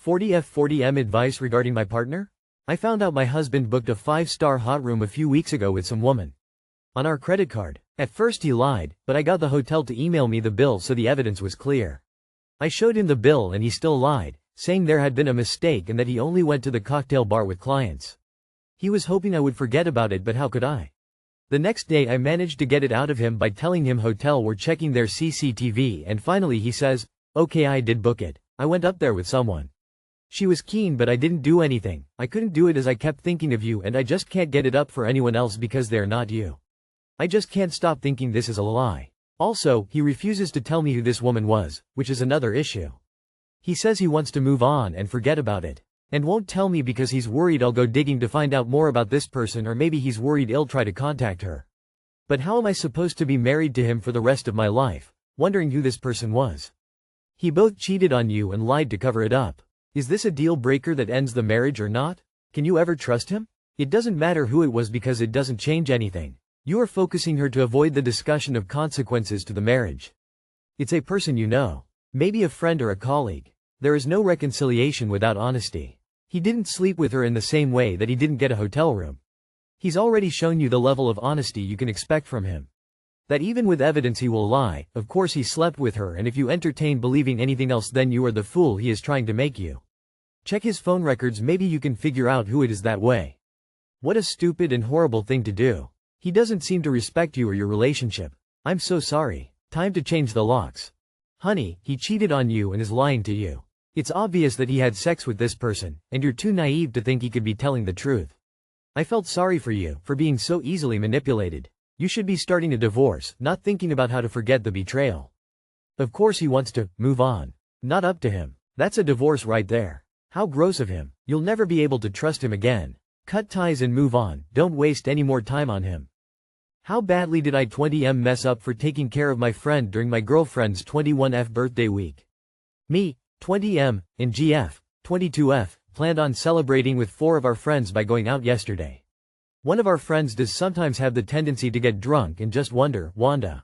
40F 40M advice regarding my partner? I found out my husband booked a 5-star hot room a few weeks ago with some woman on our credit card. At first he lied, but I got the hotel to email me the bill so the evidence was clear. I showed him the bill and he still lied, saying there had been a mistake and that he only went to the cocktail bar with clients. He was hoping I would forget about it, but how could I? The next day I managed to get it out of him by telling him hotel were checking their CCTV, and finally he says, "Okay, I did book it. I went up there with someone. She was keen but I didn't do anything. I couldn't do it as I kept thinking of you and I just can't get it up for anyone else because they're not you. I just can't stop thinking this is a lie." Also, he refuses to tell me who this woman was, which is another issue. He says he wants to move on and forget about it, and won't tell me because he's worried I'll go digging to find out more about this person, or maybe he's worried I'll try to contact her. But how am I supposed to be married to him for the rest of my life, wondering who this person was? He both cheated on you and lied to cover it up. Is this a deal breaker that ends the marriage or not? Can you ever trust him? It doesn't matter who it was because it doesn't change anything. You are focusing her to avoid the discussion of consequences to the marriage. It's a person you know. Maybe a friend or a colleague. There is no reconciliation without honesty. He didn't sleep with her in the same way that he didn't get a hotel room. He's already shown you the level of honesty you can expect from him. That even with evidence he will lie. Of course he slept with her, and if you entertain believing anything else then you are the fool he is trying to make you. Check his phone records, maybe you can figure out who it is that way. What a stupid and horrible thing to do. He doesn't seem to respect you or your relationship. I'm so sorry. Time to change the locks. Honey, he cheated on you and is lying to you. It's obvious that he had sex with this person, and you're too naive to think he could be telling the truth. I felt sorry for you, for being so easily manipulated. You should be starting a divorce, not thinking about how to forget the betrayal. Of course he wants to move on. Not up to him. That's a divorce right there. How gross of him. You'll never be able to trust him again. Cut ties and move on. Don't waste any more time on him. How badly did I 20M mess up for taking care of my friend during my girlfriend's 21F birthday week? Me, 20M, and GF, 22F, planned on celebrating with 4 of our friends by going out yesterday. One of our friends does sometimes have the tendency to get drunk and just Wanda.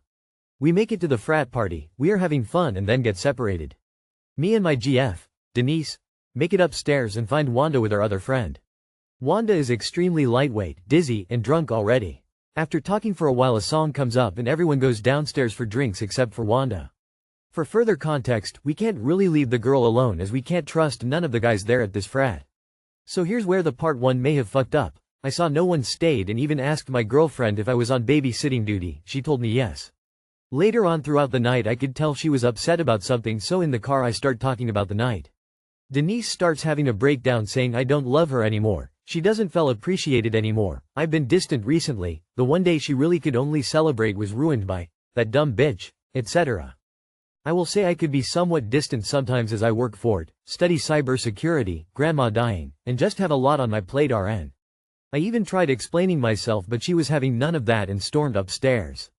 We make it to the frat party, we are having fun and then get separated. Me and my GF, Denise, make it upstairs and find Wanda with our other friend. Wanda is extremely lightweight, dizzy, and drunk already. After talking for a while a song comes up and everyone goes downstairs for drinks except for Wanda. For further context, we can't really leave the girl alone as we can't trust none of the guys there at this frat. So here's where the part 1 may have fucked up. I saw no one stayed and even asked my girlfriend if I was on babysitting duty. She told me yes. Later on throughout the night I could tell she was upset about something, so in the car I start talking about the night. Denise starts having a breakdown saying I don't love her anymore. She doesn't feel appreciated anymore. I've been distant recently. The one day she really could only celebrate was ruined by that dumb bitch, etc. I will say I could be somewhat distant sometimes as I work for it, study cybersecurity, grandma dying, and just have a lot on my plate RN. I even tried explaining myself but she was having none of that and stormed upstairs.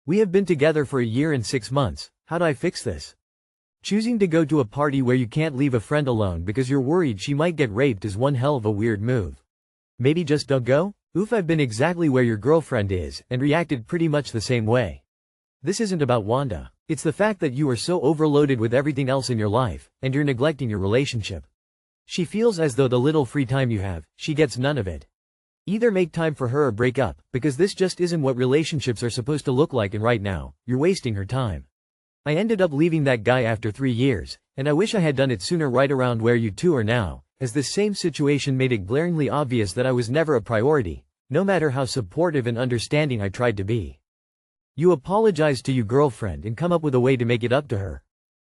We have been together for a year and 6 months. How do I fix this? Choosing to go to a party where you can't leave a friend alone because you're worried she might get raped is one hell of a weird move. Maybe just don't go? Oof, I've been exactly where your girlfriend is and reacted pretty much the same way. This isn't about Wanda. It's the fact that you are so overloaded with everything else in your life, and you're neglecting your relationship. She feels as though the little free time you have, she gets none of it. Either make time for her or break up, because this just isn't what relationships are supposed to look like, and right now, you're wasting her time. I ended up leaving that guy after 3 years, and I wish I had done it sooner, right around where you two are now, as this same situation made it glaringly obvious that I was never a priority, no matter how supportive and understanding I tried to be. You apologize to your girlfriend and come up with a way to make it up to her.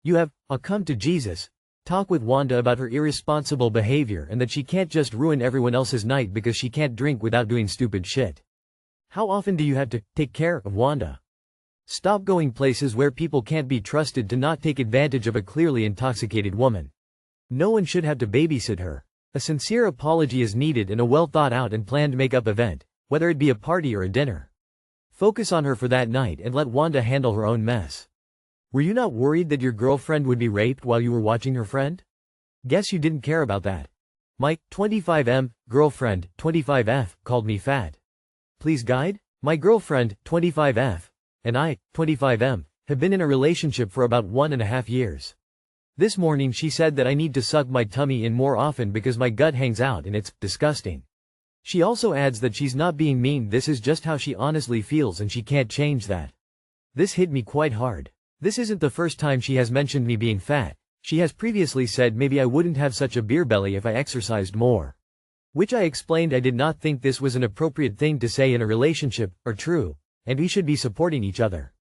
You have, I'll come to Jesus, talk with Wanda about her irresponsible behavior and that she can't just ruin everyone else's night because she can't drink without doing stupid shit. How often do you have to take care of Wanda? Stop going places where people can't be trusted to not take advantage of a clearly intoxicated woman. No one should have to babysit her. A sincere apology is needed and a well thought out and planned makeup event, whether it be a party or a dinner. Focus on her for that night and let Wanda handle her own mess. Were you not worried that your girlfriend would be raped while you were watching her friend? Guess you didn't care about that. My 25M girlfriend, 25F, called me fat. Please guide? My girlfriend, 25F, and I, 25M, have been in a relationship for about 1.5 years. This morning she said that I need to suck my tummy in more often because my gut hangs out and it's disgusting. She also adds that she's not being mean, this is just how she honestly feels and she can't change that. This hit me quite hard. This isn't the first time she has mentioned me being fat. She has previously said maybe I wouldn't have such a beer belly if I exercised more. Which I explained I did not think this was an appropriate thing to say in a relationship, or true, and we should be supporting each other.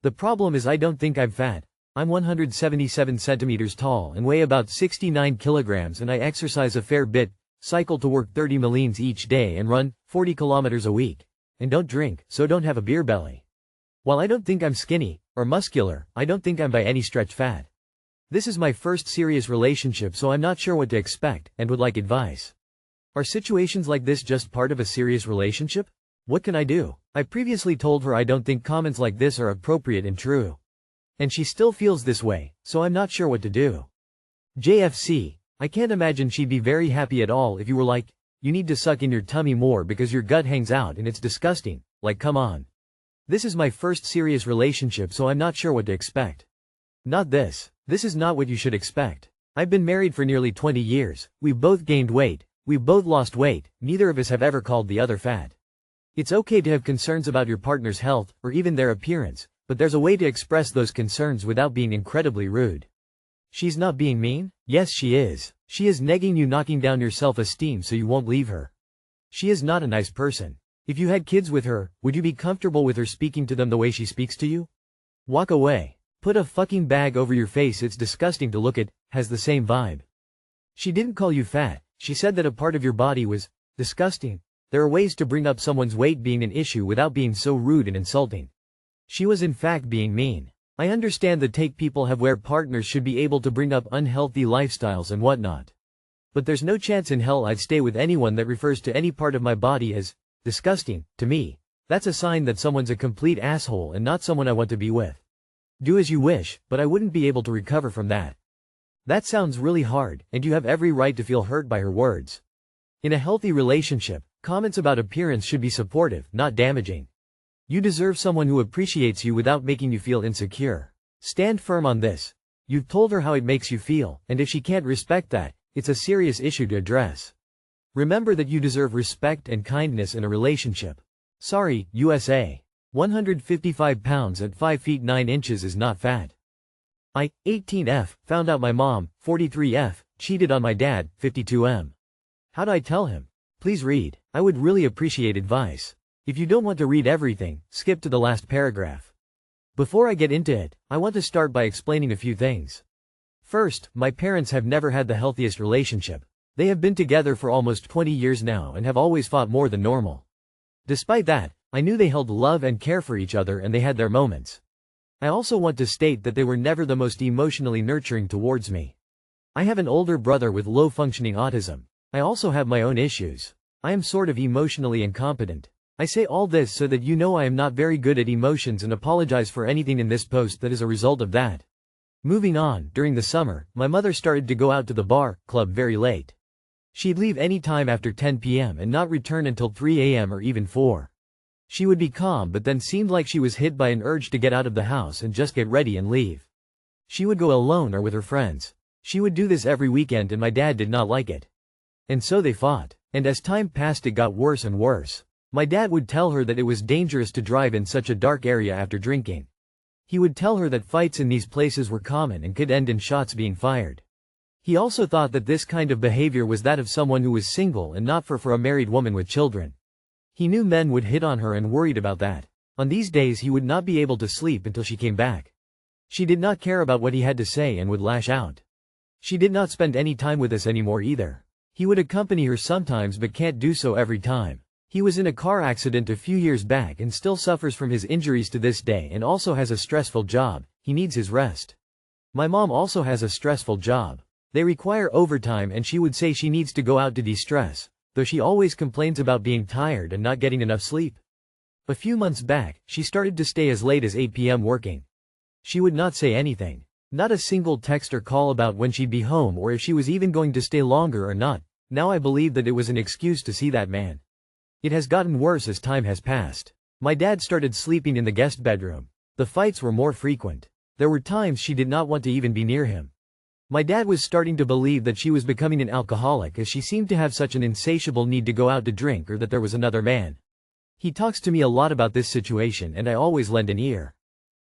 The problem is I don't think I'm fat. I'm 177 centimeters tall and weigh about 69 kilograms and I exercise a fair bit, cycle to work 30 miles each day and run 40 kilometers a week. And don't drink, so don't have a beer belly. While I don't think I'm skinny, or muscular, I don't think I'm by any stretch fat. This is my first serious relationship, so I'm not sure what to expect, and would like advice. Are situations like this just part of a serious relationship? What can I do? I previously told her I don't think comments like this are appropriate and true. And she still feels this way, so I'm not sure what to do. JFC, I can't imagine she'd be very happy at all if you were like, you need to suck in your tummy more because your gut hangs out and it's disgusting, like come on. This is my first serious relationship, so I'm not sure what to expect. Not this. This is not what you should expect. I've been married for nearly 20 years, we've both gained weight, we've both lost weight, neither of us have ever called the other fat. It's okay to have concerns about your partner's health, or even their appearance, but there's a way to express those concerns without being incredibly rude. She's not being mean? Yes, she is. She is negging you, knocking down your self-esteem so you won't leave her. She is not a nice person. If you had kids with her, would you be comfortable with her speaking to them the way she speaks to you? Walk away. Put a fucking bag over your face, it's disgusting to look at, has the same vibe. She didn't call you fat, she said that a part of your body was disgusting. There are ways to bring up someone's weight being an issue without being so rude and insulting. She was in fact being mean. I understand that people have where partners should be able to bring up unhealthy lifestyles and whatnot. But there's no chance in hell I'd stay with anyone that refers to any part of my body as disgusting. To me, that's a sign that someone's a complete asshole and not someone I want to be with. Do as you wish, but I wouldn't be able to recover from that. That sounds really hard, and you have every right to feel hurt by her words. In a healthy relationship, comments about appearance should be supportive, not damaging. You deserve someone who appreciates you without making you feel insecure. Stand firm on this. You've told her how it makes you feel, and if she can't respect that, it's a serious issue to address. Remember that you deserve respect and kindness in a relationship. Sorry, USA. 155 pounds at 5 feet 9 inches is not fat. 18F, found out my mom, 43F, cheated on my dad, 52M. How do I tell him? Please read. I would really appreciate advice. If you don't want to read everything, skip to the last paragraph. Before I get into it, I want to start by explaining a few things. First, my parents have never had the healthiest relationship. They have been together for almost 20 years now and have always fought more than normal. Despite that, I knew they held love and care for each other and they had their moments. I also want to state that they were never the most emotionally nurturing towards me. I have an older brother with low-functioning autism. I also have my own issues. I am sort of emotionally incompetent. I say all this so that you know I am not very good at emotions and apologize for anything in this post that is a result of that. Moving on, during the summer, my mother started to go out to the club very late. She'd leave any time after 10 p.m. and not return until 3 a.m. or even 4. She would be calm but then seemed like she was hit by an urge to get out of the house and just get ready and leave. She would go alone or with her friends. She would do this every weekend and my dad did not like it. And so they fought. And as time passed it got worse and worse. My dad would tell her that it was dangerous to drive in such a dark area after drinking. He would tell her that fights in these places were common and could end in shots being fired. He also thought that this kind of behavior was that of someone who was single and not for a married woman with children. He knew men would hit on her and worried about that. On these days he would not be able to sleep until she came back. She did not care about what he had to say and would lash out. She did not spend any time with us anymore either. He would accompany her sometimes but can't do so every time. He was in a car accident a few years back and still suffers from his injuries to this day and also has a stressful job. He needs his rest. My mom also has a stressful job. They require overtime and she would say she needs to go out to de-stress, though she always complains about being tired and not getting enough sleep. A few months back, she started to stay as late as 8 p.m. working. She would not say anything. Not a single text or call about when she'd be home or if she was even going to stay longer or not. Now I believe that it was an excuse to see that man. It has gotten worse as time has passed. My dad started sleeping in the guest bedroom. The fights were more frequent. There were times she did not want to even be near him. My dad was starting to believe that she was becoming an alcoholic as she seemed to have such an insatiable need to go out to drink or that there was another man. He talks to me a lot about this situation and I always lend an ear.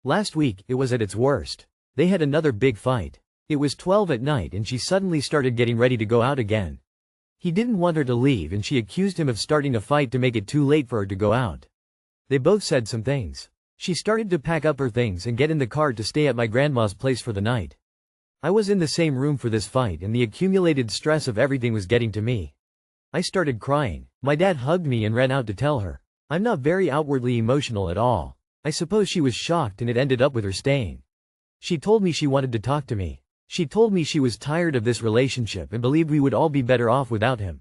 Last week, it was at its worst. They had another big fight. It was 12 at night and she suddenly started getting ready to go out again. He didn't want her to leave and she accused him of starting a fight to make it too late for her to go out. They both said some things. She started to pack up her things and get in the car to stay at my grandma's place for the night. I was in the same room for this fight and the accumulated stress of everything was getting to me. I started crying. My dad hugged me and ran out to tell her. I'm not very outwardly emotional at all. I suppose she was shocked and it ended up with her staying. She told me she wanted to talk to me. She told me she was tired of this relationship and believed we would all be better off without him.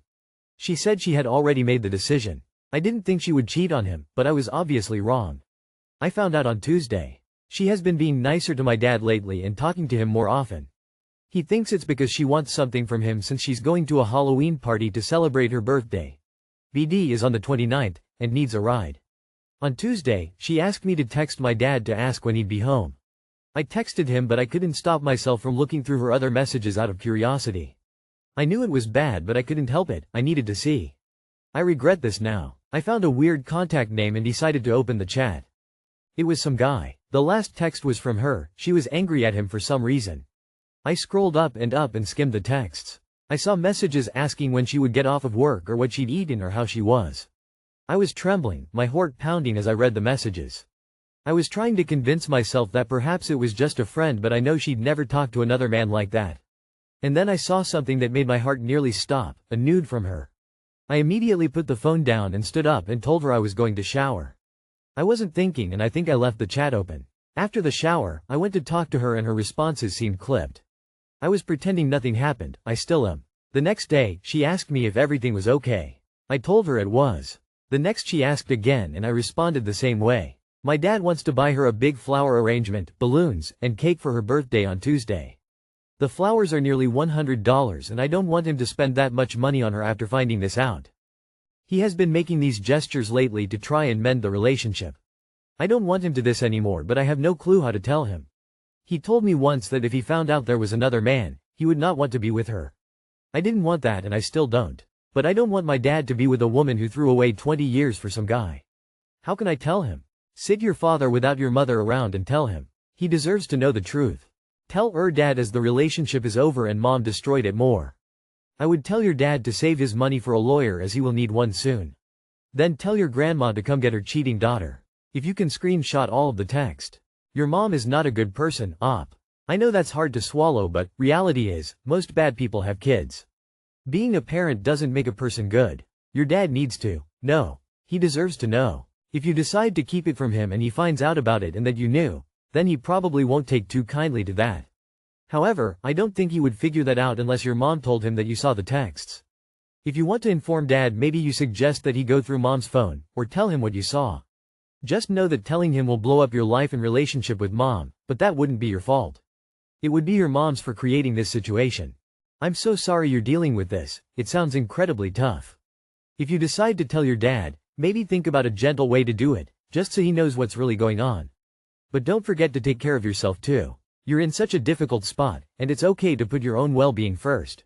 She said she had already made the decision. I didn't think she would cheat on him, but I was obviously wrong. I found out on Tuesday. She has been being nicer to my dad lately and talking to him more often. He thinks it's because she wants something from him since she's going to a Halloween party to celebrate her birthday. BD is on the 29th, and needs a ride. On Tuesday, she asked me to text my dad to ask when he'd be home. I texted him but I couldn't stop myself from looking through her other messages out of curiosity. I knew it was bad but I couldn't help it, I needed to see. I regret this now. I found a weird contact name and decided to open the chat. It was some guy. The last text was from her, she was angry at him for some reason. I scrolled up and skimmed the texts. I saw messages asking when she would get off of work or what she'd eaten or how she was. I was trembling, my heart pounding as I read the messages. I was trying to convince myself that perhaps it was just a friend but I know she'd never talk to another man like that. And then I saw something that made my heart nearly stop, a nude from her. I immediately put the phone down and stood up and told her I was going to shower. I wasn't thinking and I think I left the chat open. After the shower, I went to talk to her and her responses seemed clipped. I was pretending nothing happened, I still am. The next day, she asked me if everything was okay. I told her it was. The next she asked again and I responded the same way. My dad wants to buy her a big flower arrangement, balloons, and cake for her birthday on Tuesday. The flowers are nearly $100 and I don't want him to spend that much money on her after finding this out. He has been making these gestures lately to try and mend the relationship. I don't want him to this anymore but I have no clue how to tell him. He told me once that if he found out there was another man, he would not want to be with her. I didn't want that and I still don't. But I don't want my dad to be with a woman who threw away 20 years for some guy. How can I tell him? Sit your father without your mother around and tell him. He deserves to know the truth. Tell dad as the relationship is over and mom destroyed it more. I would tell your dad to save his money for a lawyer as he will need one soon. Then tell your grandma to come get her cheating daughter. If you can screenshot all of the text. Your mom is not a good person, op. I know that's hard to swallow but, reality is, most bad people have kids. Being a parent doesn't make a person good. Your dad needs to know. He deserves to know. If you decide to keep it from him and he finds out about it and that you knew, then he probably won't take too kindly to that. However, I don't think he would figure that out unless your mom told him that you saw the texts. If you want to inform dad, maybe you suggest that he go through mom's phone, or tell him what you saw. Just know that telling him will blow up your life and relationship with mom, but that wouldn't be your fault. It would be your mom's for creating this situation. I'm so sorry you're dealing with this, it sounds incredibly tough. If you decide to tell your dad, maybe think about a gentle way to do it, just so he knows what's really going on. But don't forget to take care of yourself too. You're in such a difficult spot, and it's okay to put your own well-being first.